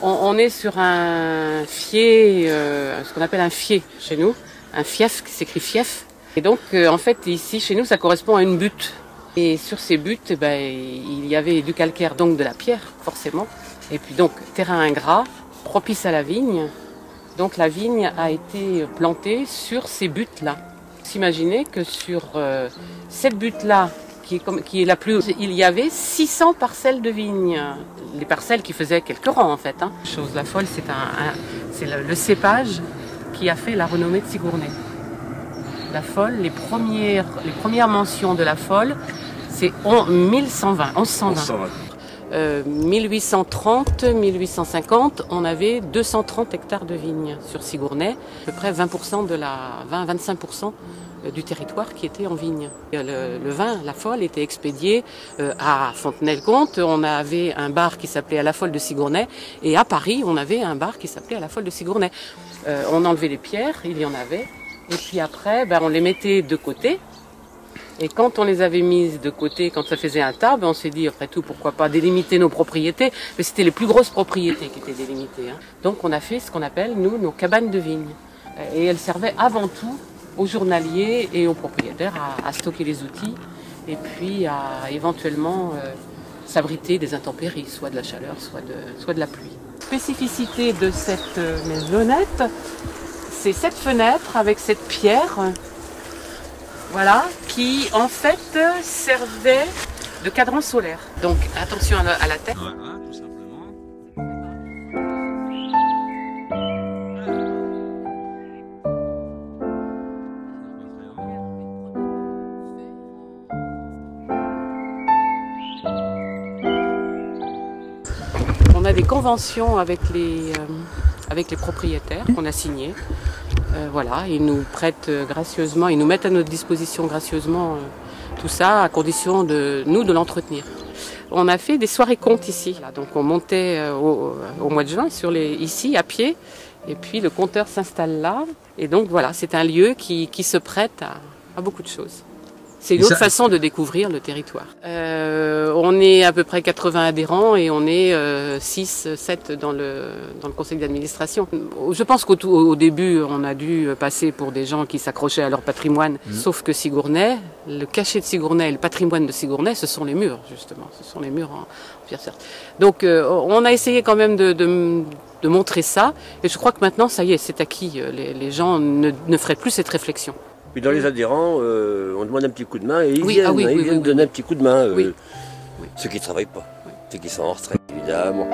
On est sur un fief, ce qu'on appelle un fief chez nous, un fief qui s'écrit fief. Et donc en fait ici chez nous ça correspond à une butte. Et sur ces buttes il y avait du calcaire, donc de la pierre forcément. Et puis donc terrain ingrat, propice à la vigne. Donc la vigne a été plantée sur ces buttes-là. S'imaginer que sur cette butte-là, qui est la plus, il y avait 600 parcelles de vignes. Les parcelles qui faisaient quelques rangs en fait. Chose la folle, c'est le cépage qui a fait la renommée de Sigourney. La folle, les premières mentions de la folle, c'est 1120. 1830, 1850, on avait 230 hectares de vignes sur Sigourney, à peu près 20-25% du territoire qui était en vigne. Le vin, la folle, était expédié à Fontenay-le-Comte. On avait un bar qui s'appelait à la folle de Sigourney, et à Paris, on avait un bar qui s'appelait à la folle de Sigourney. On enlevait les pierres, il y en avait, et puis après, on les mettait de côté. Et quand on les avait mises de côté, quand ça faisait un tas, on s'est dit, après tout, pourquoi pas délimiter nos propriétés. Mais c'était les plus grosses propriétés qui étaient délimitées. Donc on a fait ce qu'on appelle, nous, nos cabanes de vigne. Et elles servaient avant tout aux journaliers et aux propriétaires à stocker les outils et puis à éventuellement s'abriter des intempéries, soit de la chaleur, soit de la pluie. Spécificité de cette maisonnette, c'est cette fenêtre avec cette pierre. Voilà, qui en fait servait de cadran solaire. Donc attention à la tête. Voilà, tout simplement. On a des conventions avec les propriétaires qu'on a signées. Voilà, ils nous prêtent gracieusement, ils nous mettent à notre disposition gracieusement tout ça, à condition de l'entretenir. On a fait des soirées contes ici. Donc on montait au mois de juin ici à pied, et puis le compteur s'installe là. Et donc voilà, c'est un lieu qui se prête à beaucoup de choses. C'est une autre façon de découvrir le territoire. On est à peu près 80 adhérents et on est 6, 7 dans le conseil d'administration. Je pense qu'au début, on a dû passer pour des gens qui s'accrochaient à leur patrimoine. Sauf que Sigourney, le cachet de Sigourney et le patrimoine de Sigourney, ce sont les murs, justement. Ce sont les murs en pierre serre. Donc on a essayé quand même de montrer ça. Et je crois que maintenant, ça y est, c'est acquis. Les gens ne feraient plus cette réflexion. Puis dans les adhérents, on demande un petit coup de main et ils viennent donner un petit coup de main. Ceux qui ne travaillent pas, ceux qui sont en retraite, évidemment.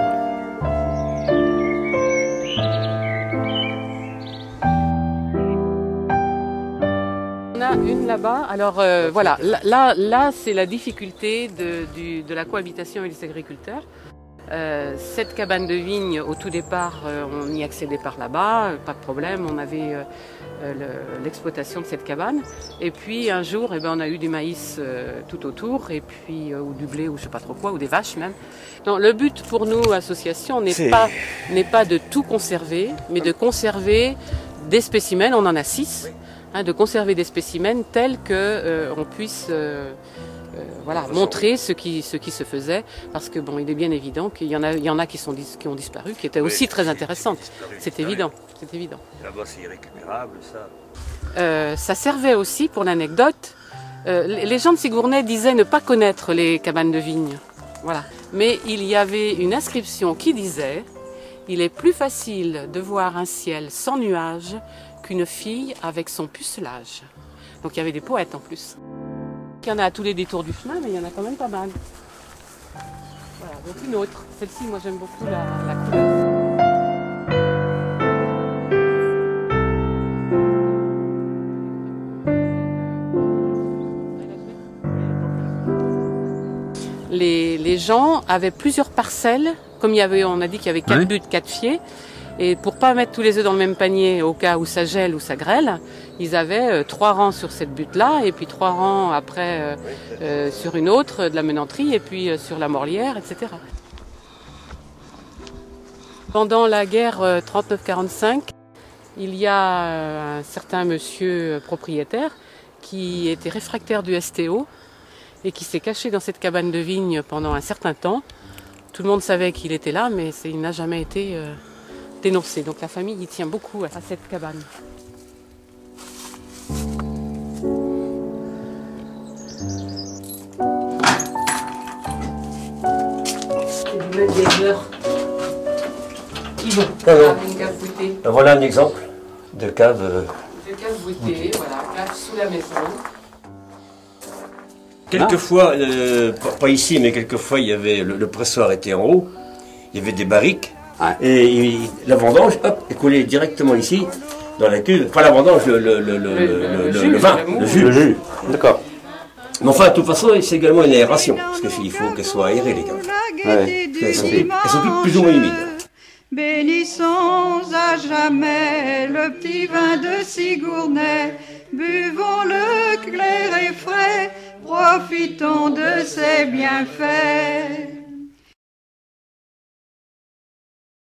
On a une là-bas. Alors voilà, là c'est la difficulté de la cohabitation avec les agriculteurs. Cette cabane de vigne, au tout départ, on y accédait par là-bas, pas de problème, on avait l'exploitation de cette cabane. Et puis un jour, on a eu du maïs tout autour, et puis ou du blé, ou je sais pas trop quoi, ou des vaches même. Non, le but pour nous, association, n'est pas de tout conserver, mais de conserver des spécimens, on en a 6, de conserver des spécimens tels qu'on puisse montrer ce qui se faisait, parce que il est bien évident qu'il y en a qui ont disparu, qui étaient aussi très intéressantes. C'est évident. Là-bas, c'est irrécupérable, ça. Ça servait aussi, pour l'anecdote, les gens de Sigourney disaient ne pas connaître les cabanes de vigne. Voilà. Mais il y avait une inscription qui disait « Il est plus facile de voir un ciel sans nuages qu'une fille avec son pucelage ». Donc il y avait des poètes en plus. Il y en a à tous les détours du chemin, mais il y en a quand même pas mal. Voilà, donc une autre. Celle-ci, moi j'aime beaucoup la couleur. Les gens avaient plusieurs parcelles, comme on a dit qu'il y avait 4 buttes, 4 fiefs. Et pour pas mettre tous les œufs dans le même panier au cas où ça gèle ou ça grêle, ils avaient 3 rangs sur cette butte-là, et puis 3 rangs après sur une autre de la menanterie, et puis sur la morlière, etc. Pendant la guerre 39-45, il y a un certain monsieur propriétaire qui était réfractaire du STO et qui s'est caché dans cette cabane de vigne pendant un certain temps Tout le monde savait qu'il était là, mais il n'a jamais été dénoncé. Donc la famille y tient beaucoup à cette cabane. C'est du des fleurs. Voilà un exemple de cave. De cave voûtée, voilà, cave sous la maison. Quelquefois, pas ici, mais quelquefois, il y avait le pressoir était en haut, il y avait des barriques, et la vendange, hop, est collée directement ici, dans la cuve. Enfin, la vendange, le vin, le jus. D'accord. Mais enfin, de toute façon, c'est également une aération, parce qu'il faut qu'elles soient aérées, les caves. Elles sont toutes plus ou moins humides. Bénissons à jamais le petit vin de Sigournay, buvons-le clair et frais, profitons de ses bienfaits.